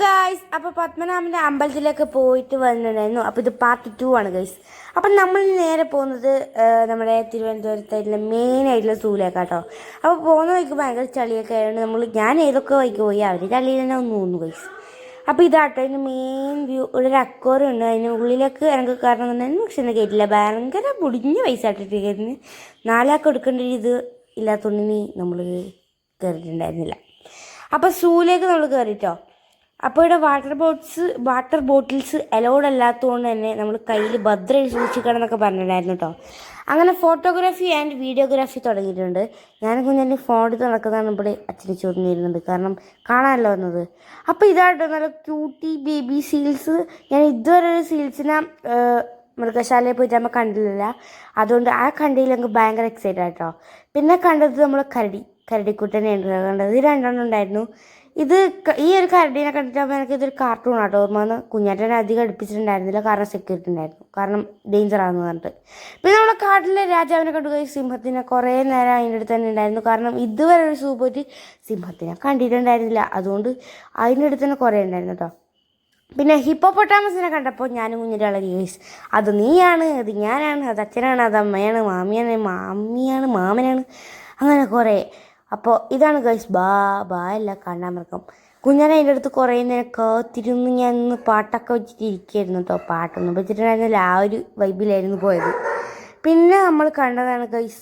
Guys, അപ്പോൾ പത്മനാഭൻ്റെ അമ്പലത്തിലേക്ക് പോയിട്ട് വന്നിട്ടുണ്ടായിരുന്നു. അപ്പോൾ ഇത് പാർട്ട് 2 ആണ് ഗൈസ്. അപ്പം നമ്മൾ നേരെ പോകുന്നത് നമ്മുടെ തിരുവനന്തപുരത്തായിട്ടുള്ള മെയിനായിട്ടുള്ള സൂലേക്കാട്ടോ. അപ്പോൾ പോകുന്ന വഴിക്ക് ഭയങ്കര ചളിയൊക്കെ ആയതുകൊണ്ട് ഞാൻ ഏതൊക്കെ വഴിക്ക് പോയി അവർ ചളിയിൽ തന്നെ ഒന്ന് തോന്നുന്നു ഗൈസ്. അപ്പോൾ ഇതാട്ടോ അതിന് മെയിൻ വ്യൂ. ഇവിടെ ഒരു അക്വേറിയം ഉണ്ട്, അതിന് ഉള്ളിലേക്ക് എനിക്ക് കാരണം തന്നെയായിരുന്നു. പക്ഷെ എന്നെ കയറ്റില്ല, ഭയങ്കര മുടിഞ്ഞ പൈസ ഇട്ടിട്ട് കയറ്റുന്നത്. 4 ആൾക്ക് എടുക്കേണ്ട ഇത് ഇല്ലാത്തതുകൊണ്ട് നമ്മൾ കയറിയിട്ടുണ്ടായിരുന്നില്ല. അപ്പോൾ സൂലേക്ക് നമ്മൾ കയറിയിട്ടോ. അപ്പോൾ ഇവിടെ വാട്ടർ ബോട്ടിൽസ് അലൗഡ് അല്ലാത്തതുകൊണ്ട് തന്നെ നമ്മൾ കയ്യിൽ ഭദ്രമായി സൂക്ഷിക്കണം എന്നൊക്കെ പറഞ്ഞിട്ടുണ്ടായിരുന്നു കേട്ടോ. അങ്ങനെ ഫോട്ടോഗ്രാഫി ആൻഡ് വീഡിയോഗ്രാഫി തുടങ്ങിയിട്ടുണ്ട്. ഞാൻ കുഞ്ഞിൻ്റെ ഫോണിൽ നടക്കുന്നതാണ് ഇവിടെ അച്ഛന് ചോദിച്ചിരുന്നത്, കാരണം കാണാമല്ലോ എന്നത്. അപ്പോൾ ഇതായിട്ട് നല്ല ക്യൂട്ടി ബേബി സീൽസ്. ഞാൻ ഇതുവരെ ഒരു സീൽസിനെ മൃഗശാലയിൽ പോയിട്ട് നമ്മൾ കണ്ടില്ല, അതുകൊണ്ട് ആ കണ്ടിയിൽ എനിക്ക് ഭയങ്കര എക്സൈറ്റഡ് ആയിട്ടോ. പിന്നെ കണ്ടത് നമ്മൾ കരടിക്കുട്ടനെയാണ് കണ്ടത്. ഇത് 2 ഉണ്ടായിരുന്നു. ഈ ഒരു കരടീനെ കണ്ടിട്ടാകുമ്പോൾ എനിക്കിതൊരു കാർട്ടൂൺ ആട്ടോ ഓർമ്മ വന്ന്. കുഞ്ഞാറ്റനെ അധികം അടുപ്പിച്ചിട്ടുണ്ടായിരുന്നില്ല, കാരണം സെക്യൂരിറ്റി ഉണ്ടായിരുന്നു, കാരണം ഡേഞ്ചറാണെന്ന് പറഞ്ഞിട്ട്. പിന്നെ നമ്മളെ കാട്ടിലെ രാജാവിനെ കണ്ടു. സിംഹത്തിനെ കുറേ നേരം അതിൻ്റെ അടുത്ത് തന്നെ ഉണ്ടായിരുന്നു, കാരണം ഇതുവരെ ഒരു സൂ പോയിട്ട് സിംഹത്തിനെ കണ്ടിട്ടുണ്ടായിരുന്നില്ല, അതുകൊണ്ട് അതിൻ്റെ അടുത്ത് തന്നെ കുറേ ഉണ്ടായിരുന്നു കേട്ടോ. പിന്നെ ഹിപ്പോപ്പൊട്ടാമസിനെ കണ്ടപ്പോൾ ഞാനും കുഞ്ഞിൻ്റെ ഇളകി ഗൈസ്. അത് നീയാണ്, അത് ഞാനാണ്, അത് അച്ഛനാണ്, അത് അമ്മയാണ്, മാമിയാണ്, മാമനാണ്, അങ്ങനെ കുറേ. അപ്പോൾ ഇതാണ് ഗൈസ് അല്ല കണ്ണാമൃഗം. കുഞ്ഞാനെ അതിൻ്റെ അടുത്ത് കുറേ നേരം കാത്തിരുന്ന് ഞാൻ ഇന്ന് പാട്ടൊക്കെ വെച്ചിട്ട് ഇരിക്കുകയായിരുന്നു കേട്ടോ. പാട്ടൊന്നും വെച്ചിട്ടുണ്ടായിരുന്നില്ല, ആ ഒരു വൈബിലായിരുന്നു പോയത്. പിന്നെ നമ്മൾ കണ്ടതാണ് ഗൈസ്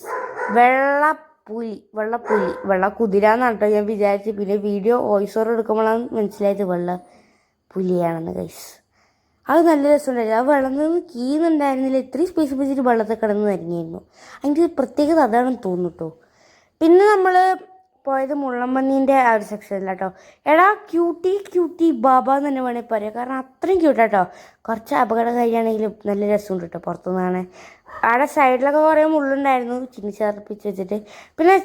വെള്ളക്കുതിര എന്നാണ് കേട്ടോ ഞാൻ വിചാരിച്ചു. പിന്നെ വീഡിയോ വോയിസ് ഓവർ എടുക്കുമ്പോഴാണ് മനസ്സിലായത് പുലിയാണെന്ന് ഗൈസ്. അത് നല്ല രസമുണ്ടായിരുന്നു. ആ വെള്ളത്തിൽ നിന്ന് കീന്നുണ്ടായിരുന്നില്ല, ഇത്രയും സ്പേസ് വെച്ചിട്ട് വെള്ളത്തിൽ കിടന്ന് തരികയായിരുന്നു. അതിൻ്റെ പ്രത്യേകത അതാണെന്ന് തോന്നുന്നു കേട്ടോ. പിന്നെ നമ്മൾ പോയത് മുള്ളമ്പന്നീൻ്റെ ആ ഒരു സെക്ഷനിലാട്ടോ. എടാ ക്യൂട്ടി ബാബ എന്ന് തന്നെ വേണമെങ്കിൽ പറയാം, കാരണം അത്രയും ക്യൂട്ടാട്ടോ. കുറച്ച് അപകടകാരിയാണെങ്കിലും നല്ല രസമുണ്ട് കേട്ടോ പുറത്തുനിന്നാണ്. അവിടെ സൈഡിലൊക്കെ കുറേ മുള്ളുണ്ടായിരുന്നു ചിന്നിച്ചേർപ്പിച്ച് വെച്ചിട്ട്. പിന്നെ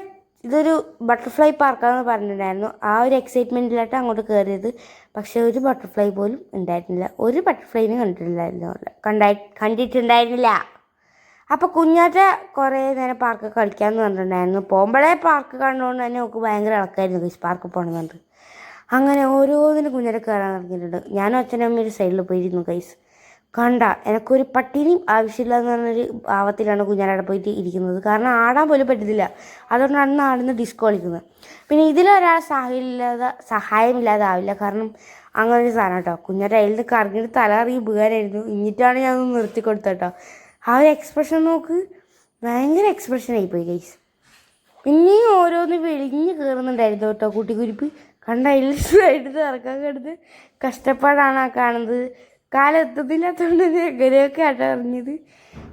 ഇതൊരു ബട്ടർഫ്ലൈ പാർക്കാണെന്ന് പറഞ്ഞിട്ടുണ്ടായിരുന്നു. ആ ഒരു എക്സൈറ്റ്മെൻറ്റിലായിട്ട് അങ്ങോട്ട് കയറിയത്. പക്ഷേ ഒരു ബട്ടർഫ്ലൈ പോലും ഉണ്ടായിരുന്നില്ല, ഒരു ബട്ടർഫ്ലൈനും കണ്ടിട്ടുണ്ടായിരുന്നില്ല. അപ്പോൾ കുഞ്ഞാറ്റ കുറേ നേരം പാർക്ക് കളിക്കാമെന്ന് പറഞ്ഞിട്ടുണ്ടായിരുന്നു. പോകുമ്പോഴേ പാർക്ക് കണ്ടുകൊണ്ട് തന്നെ നമുക്ക് ഭയങ്കര ഇളക്കായിരുന്നു ഗൈസ് പാർക്ക് പോകണമെന്ന് പറഞ്ഞിട്ട്. അങ്ങനെ ഓരോന്നിനും കുഞ്ഞാറ്റ കയറാൻ തുടങ്ങിയിട്ടുണ്ട്. ഞാനും അച്ഛനും അമ്മയും ഒരു സൈഡിൽ പോയിരുന്നു ഗൈസ്. എനിക്കൊരു പട്ടിനെയും ആവശ്യമില്ല എന്ന് പറഞ്ഞൊരു ഭാവത്തിലാണ് കുഞ്ഞാറ്റ പോയിട്ട് ഇരിക്കുന്നത്, കാരണം ആടാൻ പോലും പറ്റത്തില്ല, അതുകൊണ്ടാണ് ആടുന്ന് ഡിസ്കോ കളിക്കുന്നത്. പിന്നെ ഇതിലൊരാൾ സഹായമില്ലാതെ ആവില്ല, കാരണം അങ്ങനെ ഒരു സാധനം കേട്ടോ. കുഞ്ഞാറ്റ അതിൽ നിന്ന് കറങ്ങിയിട്ട് തല ഇറങ്ങി വീഴാനായിരുന്നു, എന്നിട്ടാണ് ഞാൻ നിർത്തി കൊടുത്തട്ടോ. ആ ഒരു എക്സ്പ്രഷൻ നോക്ക്, ഭയങ്കര എക്സ്പ്രഷനായിപ്പോയി ഗൈസ്. പിന്നെയും ഓരോന്ന് വെളിഞ്ഞ് കയറുന്നുണ്ടായിരുന്നു കേട്ടോ കുട്ടിക്കുരിപ്പ്. അതിൽ ഇറക്കാൻ കിടന്ന് കഷ്ടപ്പാടാണ് ആ കാണുന്നത്. കാലെത്തത്തില്ലാത്തതുകൊണ്ട് എങ്ങനെയൊക്കെ ആട്ടോ അറിഞ്ഞത്.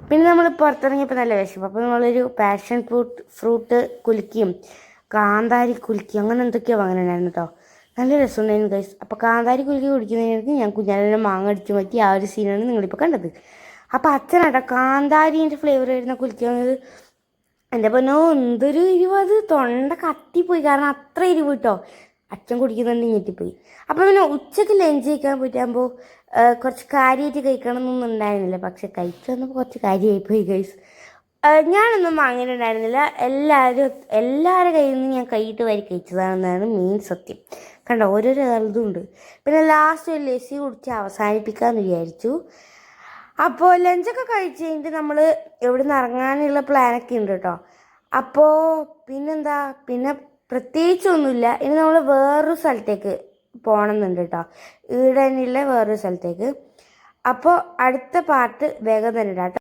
പിന്നെ നമ്മൾ പുറത്തിറങ്ങിയപ്പോൾ നല്ല വിഷമം. അപ്പോൾ നമ്മളൊരു പാഷൻ ഫ്രൂട്ട് കുലുക്കിയും കാന്താരി കുലുക്കി അങ്ങനെ എന്തൊക്കെയോ വാങ്ങാനുണ്ടായിരുന്നു കേട്ടോ. നല്ല രസമുണ്ടായിരുന്നു ഗൈസ്. അപ്പോൾ കാന്താരി കുലുക്കി കുടിക്കുന്നതിനൊക്കെ ഞാൻ കുഞ്ഞാനെ മാങ്ങ അടിച്ചു മാറ്റി ആ ഒരു സീനാണ് നിങ്ങളിപ്പോൾ കണ്ടത്. അപ്പോൾ അച്ഛനാട്ടോ കാന്താരിൻ്റെ ഫ്ലേവർ വരുന്ന കുലുക്കി വന്നത്. എൻ്റെ പൊന്നോ എന്തൊരു എരിവ്, തൊണ്ട കത്തിപ്പോയി, കാരണം അത്ര എരിവ് കിട്ടോ. അച്ഛൻ കുടിക്കുന്നുണ്ട് ഞെട്ടിപ്പോയി. അപ്പോൾ പിന്നെ ഉച്ചയ്ക്ക് ലഞ്ച് കഴിക്കാൻ പോയിട്ടാകുമ്പോൾ കുറച്ച് കാര്യമായിട്ട് കഴിക്കണം എന്നൊന്നും ഉണ്ടായിരുന്നില്ല, പക്ഷെ കഴിച്ചു വന്നപ്പോൾ കുറച്ച് കാര്യമായിപ്പോയി ഗൈസ്. ഞാനൊന്നും വാങ്ങിയിട്ടുണ്ടായിരുന്നില്ല, എല്ലാവരുടെ കയ്യിൽ നിന്ന് ഞാൻ കൈയിട്ട് വാരി കഴിച്ചതാണെന്നാണ് മെയിൻ സത്യം. കണ്ടോ ഓരോരോ ഇതുണ്ട്. പിന്നെ ലാസ്റ്റ് ഒരു ലസ്സി കുടിച്ച് അവസാനിപ്പിക്കാമെന്ന് വിചാരിച്ചു. അപ്പോൾ ലഞ്ചൊക്കെ കഴിച്ച് കഴിഞ്ഞിട്ട് നമ്മൾ എവിടെ നിന്ന് ഇറങ്ങാനുള്ള പ്ലാനൊക്കെ ഉണ്ട് കേട്ടോ. അപ്പോൾ പിന്നെന്താ, പിന്നെ പ്രത്യേകിച്ചൊന്നുമില്ല. ഇനി നമ്മൾ വേറൊരു സ്ഥലത്തേക്ക് പോകണമെന്നുണ്ട് കേട്ടോ, ഇവിടെ തന്നെയുള്ള വേറൊരു സ്ഥലത്തേക്ക്. അപ്പോൾ അടുത്ത പാർട്ട് വേഗം തന്നെ ഇടാം കേട്ടോ.